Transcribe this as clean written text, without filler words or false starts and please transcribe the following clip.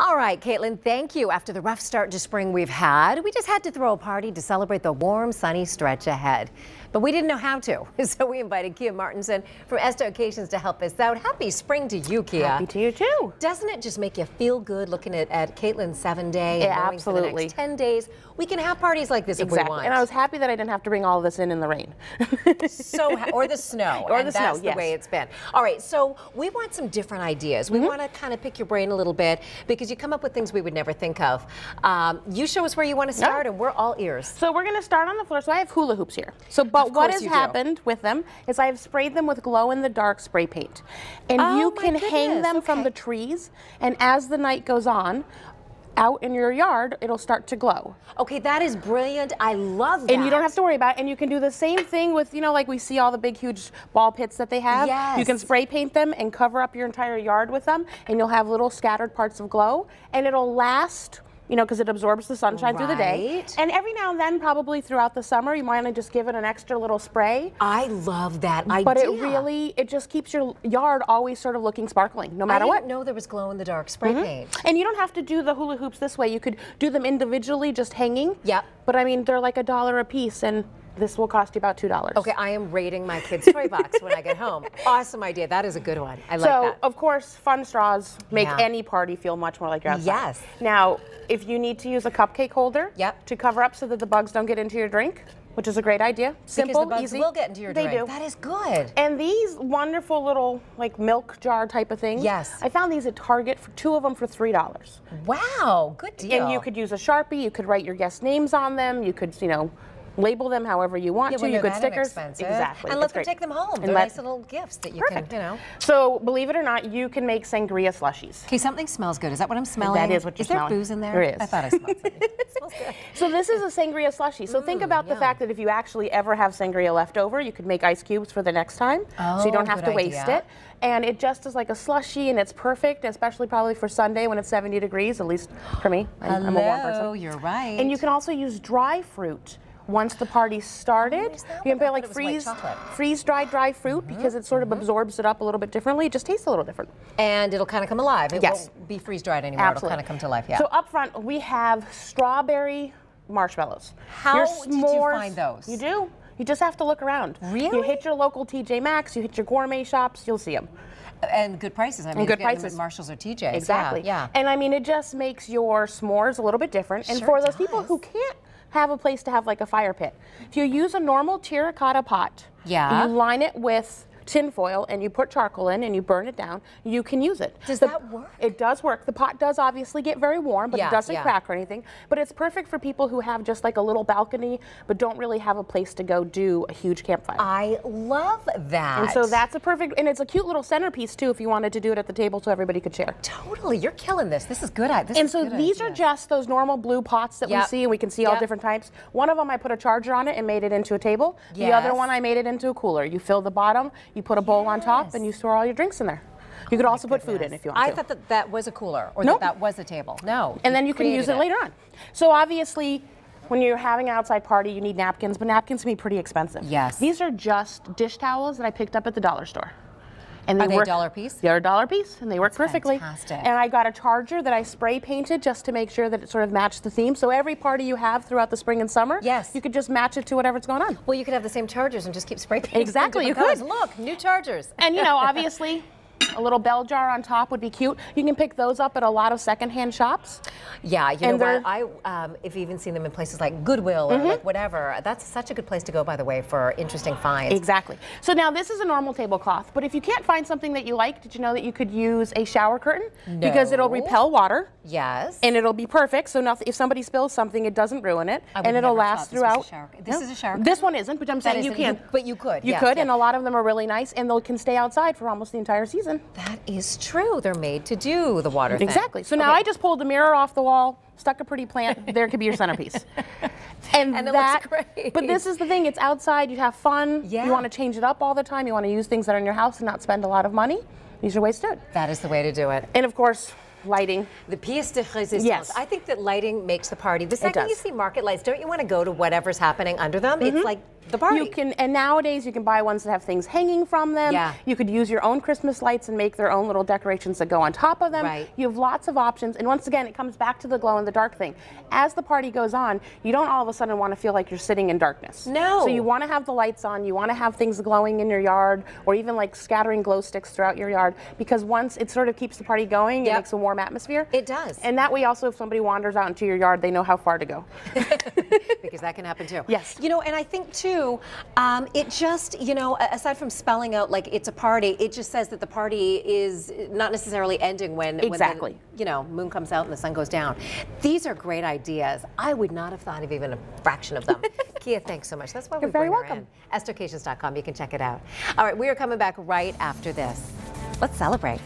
All right, Caitlin, thank you. After the rough start to spring we've had, we just had to throw a party to celebrate the warm, sunny stretch ahead. But we didn't know how to, so we invited Kia Martinson from Estoccations to help us out. Happy spring to you, Kia. Happy to you, too. Doesn't it just make you feel good looking at Caitlin's 7-day and knowing for the next 10 days we can have parties like this if we want? And I was happy that I didn't have to bring all of this in the rain. Or the snow. Or the snow, that's the way it's been. All right, so we want some different ideas. We want to kind of pick your brain a little bit because you come up with things we would never think of. You show us where you want to start, and we're all ears. So we're going to start on the floor. So I have hula hoops here. But what has happened with them is I have sprayed them with glow-in-the-dark spray paint. And you can hang them from the trees, and as the night goes on, out in your yard, it'll start to glow. Okay, that is brilliant. I love that. And you don't have to worry about it. And you can do the same thing with, you know, like we see all the big, huge ball pits that they have. Yes. You can spray paint them and cover up your entire yard with them, and you'll have little scattered parts of glow, and it'll last, you know, because it absorbs the sunshine through the day. And every now and then, probably throughout the summer, you might want to just give it an extra little spray. I love that idea. But it just keeps your yard always sort of looking sparkling, no matter what. I didn't know there was glow-in-the-dark spray paint. And you don't have to do the hula hoops this way. You could do them individually, just hanging. Yep. But I mean, they're like $1 a piece, and this will cost you about $2. Okay, I am raiding my kids' toy box when I get home. Awesome idea. That is a good one. I like that. So, of course, fun straws make any party feel much more like you're outside. Yes. Now, if you need to use a cupcake holder to cover up so that the bugs don't get into your drink, which is a great idea. Simple, because the bugs easy. will get into your drink. They do. That is good. And these wonderful little, like, milk jar type of things. Yes. I found these at Target, for 2 of them for $3. Wow, good deal. And you could use a Sharpie. You could write your guest names on them. You could, you know, label them however you want to. You could stickers. Exactly. And let them take them home. They're nice little gifts that you can, you know. So, believe it or not, you can make sangria slushies. Okay, something smells good. Is that what I'm smelling? That is what you're smelling. Is there booze in there? There is. I thought I smelled something. It smells good. So this is a sangria slushie. So think about the fact that if you actually ever have sangria left over, you could make ice cubes for the next time. So you don't have to waste it. And it just is like a slushie, and it's perfect, especially probably for Sunday when it's 70 degrees, at least for me. I'm a warm person. You're right. And you can also use dry fruit. Once the party started, you can put like freeze-dried dry fruit because it sort of absorbs it up a little bit differently. It just tastes a little different. And it'll kind of come alive. It won't be freeze-dried anymore. Absolutely. It'll kind of come to life, So up front, we have strawberry marshmallows. How did you find those? You do. You just have to look around. Really? You hit your local TJ Maxx, you hit your gourmet shops, you'll see them. And good prices. I mean, good prices. Marshalls or TJ's. Exactly. Yeah. And I mean, it just makes your s'mores a little bit different. And for those people who can't have a place to have like a fire pit, if you use a normal terracotta pot, you line it with tin foil and you put charcoal in and you burn it down, you can use it. Does that work? It does work. The pot does obviously get very warm, but it doesn't crack or anything. But it's perfect for people who have just like a little balcony but don't really have a place to go do a huge campfire. I love that. And so that's a perfect, and it's a cute little centerpiece too if you wanted to do it at the table so everybody could share. Totally. You're killing this. This is good. These are just those normal blue pots that we see, and we can see all different types. One of them I put a charger on it and made it into a table. The other one I made it into a cooler. You fill the bottom, you put a bowl on top, and you store all your drinks in there. You could also put food in if you want to. I thought that was a cooler, or that was a table. No. And then you can use it later on. So obviously, when you're having an outside party, you need napkins, but napkins can be pretty expensive. Yes. These are just dish towels that I picked up at the dollar store. And are they $1 a piece? They're $1 a piece, and they work perfectly. Fantastic. And I got a charger that I spray painted just to make sure that it sort of matched the theme. So every party you have throughout the spring and summer, you could just match it to whatever's going on. Well, you could have the same chargers and just keep spray painting. Exactly, you could. Look, new chargers. And you know, obviously, a little bell jar on top would be cute. You can pick those up at a lot of secondhand shops. Yeah, you know what? I've even seen them in places like Goodwill or like whatever. That's such a good place to go, by the way, for interesting finds. Exactly. So now this is a normal tablecloth, but if you can't find something that you like, did you know that you could use a shower curtain? No. Because it'll repel water. Yes. And it'll be perfect, so if somebody spills something, it doesn't ruin it, and it'll last throughout. This is a shower curtain? This one isn't, but I'm saying you can. But you could. You could, and a lot of them are really nice, and they can stay outside for almost the entire season. That is true. They're made to do the water thing. Exactly. So now I just pulled the mirror off the wall, stuck a pretty plant. There could be your centerpiece. And it looks great. But this is the thing. It's outside. You have fun. Yeah. You want to change it up all the time. You want to use things that are in your house and not spend a lot of money. These are ways to do it. That is the way to do it. And of course, lighting. The pièce de résistance. Yes. I think that lighting makes the party. The second you see market lights, don't you want to go to whatever's happening under them? It's like the party. You can, and nowadays you can buy ones that have things hanging from them. Yeah. You could use your own Christmas lights and make their own little decorations that go on top of them. Right. You have lots of options, and once again, it comes back to the glow in the dark thing. As the party goes on, you don't all of a sudden want to feel like you're sitting in darkness. No. So you want to have the lights on, you want to have things glowing in your yard, or even like scattering glow sticks throughout your yard, because once it sort of keeps the party going, it makes a warm atmosphere. It does. And that way also, if somebody wanders out into your yard, they know how far to go. Because that can happen too. Yes. You know, and I think too, it just, you know, aside from spelling out like it's a party, it just says that the party is not necessarily ending when the, you know, moon comes out and the sun goes down. These are great ideas. I would not have thought of even a fraction of them. Kia, thanks so much. That's why we bring her in. Estoccasions.com. You can check it out. All right, we are coming back right after this. Let's celebrate.